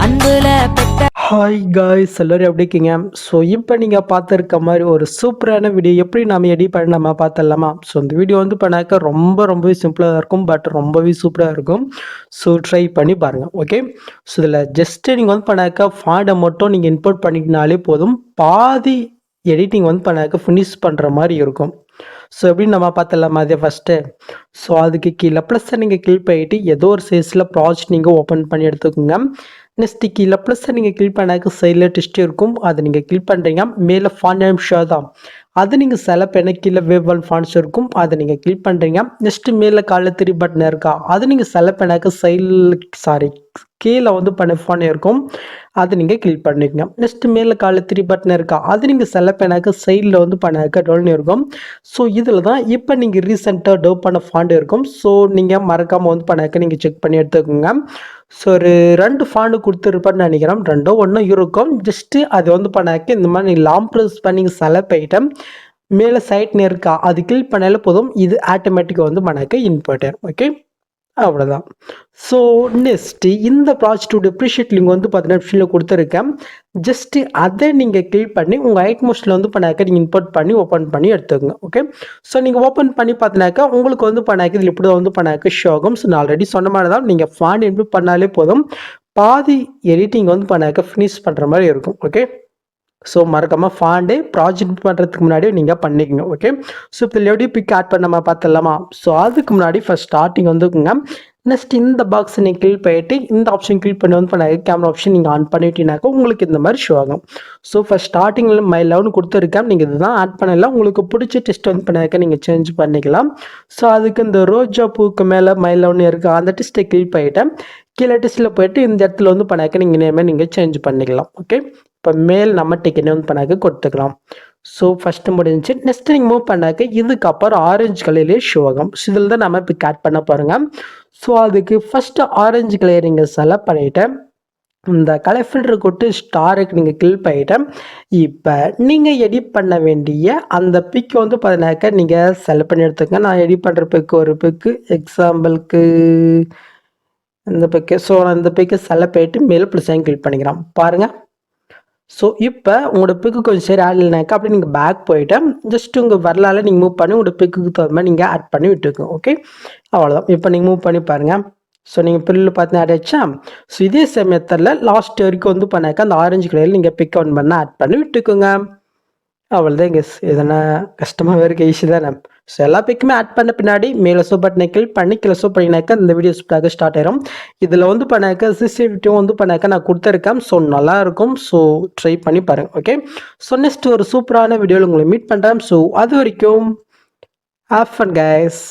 அன்புல பெட்ட hi guys எல்லோரும் எப்படி இருக்கீங்க? ஸோ இப்போ நீங்கள் பார்த்துருக்க மாதிரி ஒரு சூப்பரான வீடியோ எப்படி நம்ம எடிட் பண்ணி நம்ம பார்த்துடலாமா? ஸோ இந்த வீடியோ வந்து பண்ணாக்க ரொம்பவே சிம்பிளாக இருக்கும், பட் ரொம்பவே சூப்பராக இருக்கும். ஸோ ட்ரை பண்ணி பாருங்கள், ஓகே? ஸோ இதில் ஜஸ்ட்டு நீங்கள் வந்து பண்ணாக்க ஃபாண்டை மட்டும் நீங்கள் இன்புட் பண்ணிக்கினாலே போதும், பாதி எடிட்டிங் வந்து பண்ணாக்க ஃபினிஷ் பண்ணுற மாதிரி இருக்கும். ஸோ எப்படின்னு நம்ம பார்த்துடலாமா? அதே ஃபஸ்ட்டு ஸோ அதுக்கு கீழே ப்ளஸ்ஸை நீங்கள் கிளிக் பண்ணிட்டு ஏதோ ஒரு சைஸில் ப்ராஜெக்ட் நீங்கள் ஓப்பன் பண்ணி எடுத்துக்கோங்க. நெக்ஸ்ட்டு கீழே ப்ளஸ்ஸை நீங்கள் கிளிக் பண்ணாக்க சைடில் டெஸ்ட் இருக்கும், அதை நீங்கள் கிளிக் பண்ணுறீங்க. மேலே ஃபாண்ட் நேம் ஷோ தான், அது நீங்கள் செலக்ட் பண்ண கீழே வேவ் ஒன் ஃபாண்ட்ஸ் இருக்கும், அதை நீங்கள் கிளிக் பண்ணுறீங்க. நெக்ஸ்ட்டு மேலே காலைல 3 பட்டன் இருக்கா, அது நீங்கள் செலக்ட் பண்ணாக்க சைடில் கீழே வந்து பண்ண ஃபாண்ட் இருக்கும், அது நீங்கள் கிளிக் பண்ணிக்கோங்க. நெக்ஸ்ட்டு மேலே காலைல 3 பட்டன் இருக்கா, அது நீங்கள் செலக்ட் பண்ணாக்க சைடில் வந்து பண்ணாக்க டவுன் இருக்கும். ஸோ இதில் தான் இப்போ நீங்கள் ரீசெண்டாக டவுன் பண்ண ஃபாண்ட் இருக்கும். ஸோ நீங்கள் மறக்காமல் வந்து பண்ணாக்க நீங்கள் செக் பண்ணி எடுத்துக்கோங்க. ஸோ ஒரு 2 ஃபாண்டு கொடுத்துருப்பேன்னு நினைக்கிறேன், 2 1 இருக்கும். ஜஸ்ட்டு அது வந்து பண்ணாக்க இந்த மாதிரி லாங் ப்ரெஸ் பண்ணி செலக்ட் பண்ணிட்டேன். மேலே சைட்னு இருக்கா, அது கிளிக் பண்ணாலே போதும், இது ஆட்டோமேட்டிக்காக வந்து பண்ணாக்க இன்புட் ஆகும், ஓகே? அவ்வளோதான். ஸோ நெக்ஸ்ட்டு இந்த ப்ராஜெக்டோட ப்ரீஷீட் லிங்க் வந்து 10 நிமிஷத்தில் கொடுத்துருக்கேன். ஜஸ்ட்டு அதை நீங்கள் கிளிக் பண்ணி உங்கள் ஐட்மோஸ்ட்டில் வந்து பண்ணாக்க நீங்கள் இன்புட் பண்ணி ஓப்பன் பண்ணி எடுத்துக்கோங்க, ஓகே? ஸோ நீங்கள் ஓப்பன் பண்ணி பார்த்தினாக்கா உங்களுக்கு வந்து பண்ணாக்க இதில் இப்படி தான் வந்து பண்ணாக்க ஷோ ஆகும். ஸோ நான் ஆல்ரெடி சொன்ன மாதிரி தான், நீங்கள் ஃபாண்ட் இன்புட் பண்ணாலே போதும், பாதி எடிட்டிங் வந்து பண்ணாக்க ஃபினிஷ் பண்ணுற மாதிரி இருக்கும், ஓகே? ஸோ மறக்காமல் ஃபாண்டு ப்ராஜெக்ட் பண்ணுறதுக்கு முன்னாடி நீங்கள் பண்ணிக்கோங்க, ஓகே? ஸோ இப்போ எப்படி பிக் ஆட் பண்ணாமல் பார்த்துடலாமா? ஸோ அதுக்கு முன்னாடி ஃபஸ்ட் ஸ்டார்டிங் வந்துக்குங்க. நெக்ஸ்ட் இந்த பாக்ஸை நீங்கள் கிளிக் பண்ணிட்டு இந்த ஆப்ஷன் கிளிக் பண்ணி வந்து பண்ண கேமரா ஆப்ஷன் நீங்கள் ஆன் பண்ணிட்டீங்கன்னாக்கா உங்களுக்கு இந்த மாதிரி ஷோ ஆகும். ஸோ ஃபஸ்ட் ஸ்டார்டிங்கில் மை லெவன் கொடுத்துருக்கேன், நீங்கள் இதுதான் ஆட் பண்ணலாம். உங்களுக்கு பிடிச்ச டெஸ்ட் வந்து பண்ணாக்க நீங்கள் சேஞ்ச் பண்ணிக்கலாம். ஸோ அதுக்கு இந்த ரோஜா பூக்கு மேலே மை லெவன் இருக்குது, அந்த டெஸ்ட்டை கிளிக் பண்ணிவிட்டேன். கீழே டெஸ்ட்டில் போய்ட்டு இந்த இடத்துல வந்து பண்ணாக்க நீங்கள் நேமே நீங்கள் சேஞ்ச் பண்ணிக்கலாம், ஓகே? இப்போ மேல் நம்ம டிக்கெட் வந்து பண்ணாக்க கொடுத்துக்கலாம். ஸோ ஃபஸ்ட்டு முடிஞ்சு நெக்ஸ்ட் நீங்கள் மூவ் பண்ணாக்க இதுக்கப்புறம் ஆரஞ்சு கலர்லேயே ஷோ ஆகும். ஸோ இதில் தான் நம்ம இப்போ ஆட் பண்ண பாருங்கள். ஸோ அதுக்கு ஃபஸ்ட்டு ஆரஞ்சு கலர் நீங்கள் செலக்ட் பண்ணிவிட்டேன். இந்த கலர் ஃபில்டர் கொட்டு ஸ்டாருக்கு நீங்கள் கிளிக் பண்ணிவிட்டேன். இப்போ நீங்கள் எடிட் பண்ண வேண்டிய அந்த பிக்கை வந்து பார்த்தீங்கன்னாக்கா நீங்கள் செலக்ட் பண்ணி எடுத்துக்கங்க. நான் எடிட் பண்ணுற பிக்கு ஒரு பிக்கு எக்ஸாம்பிளுக்கு இந்த பிக்கு. ஸோ நான் இந்த பிக்கை செலக்ட் பண்ணிவிட்டு மேலே ப்ளஸ் கிளிக் பண்ணிக்கிறேன் பாருங்கள். ஸோ இப்போ உங்களோட பிக்கு கொஞ்சம் சரி ஆட் இல்லைனாக்கா அப்படியே நீங்கள் பேக் போயிட்டு ஜஸ்ட் உங்கள் வரலால நீங்கள் மூவ் பண்ணி உங்களோட பிக்குக்கு தகுந்த மாதிரி நீங்கள் ஆட் பண்ணி விட்டுக்கோங்க, ஓகே? அவ்வளோதான். இப்போ நீங்கள் மூவ் பண்ணி பாருங்கள். ஸோ நீங்கள் பில்லில் பார்த்து ஆட் ஆச்சா? ஸோ இதே சமயத்தில் லாஸ்ட் வரைக்கும் வந்து பண்ணாக்க அந்த ஆரஞ்சு கலரில் நீங்கள் பிக் ஒன் பண்ண ஆட் பண்ணி விட்டுக்கோங்க. அவ்வளோதான் கெஸ். எதனா கஷ்டமாக இருக்க ஈஸி தானே? ஸோ எல்லா பிக்குமே ஆட் பண்ண பின்னாடி மேலே சோ பட்டனை கிளிக் பண்ணி கீழே சோ பண்ணினாக்கா இந்த வீடியோ சூப்பராக ஸ்டார்ட் ஆயிரும். இதில் வந்து பண்ணாக்க சிசிடிவிட்டியும் வந்து பண்ணாக்க நான் கொடுத்துருக்கேன். ஸோ நல்லாயிருக்கும். ஸோ ட்ரை பண்ணி பாருங்கள், ஓகே? ஸோ நெக்ஸ்ட் ஒரு சூப்பரான வீடியோவில் உங்களை மீட் பண்ணுறேன். ஸோ அது வரைக்கும் ஹேவ் ஃபன் கைஸ்.